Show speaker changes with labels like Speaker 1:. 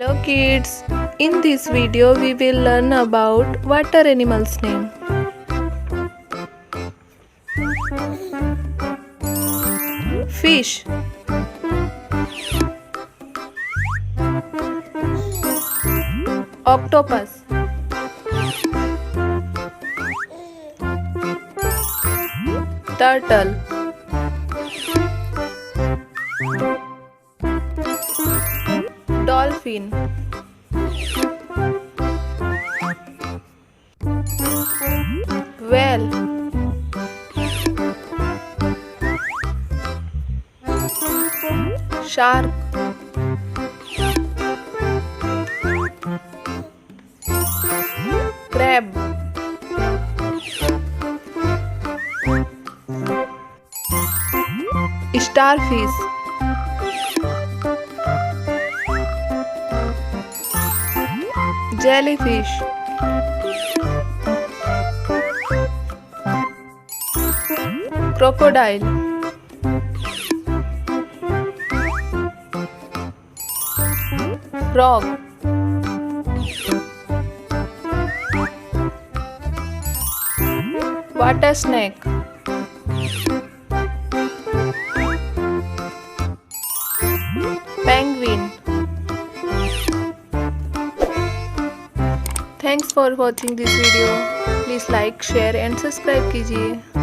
Speaker 1: Hello kids, in this video we will learn about water animals name. Fish, octopus, turtle, dolphin, whale, shark, crab, starfish, jellyfish, crocodile, frog, water snake, penguin. Thanks for watching this video. Please like, share and subscribe कीजिए.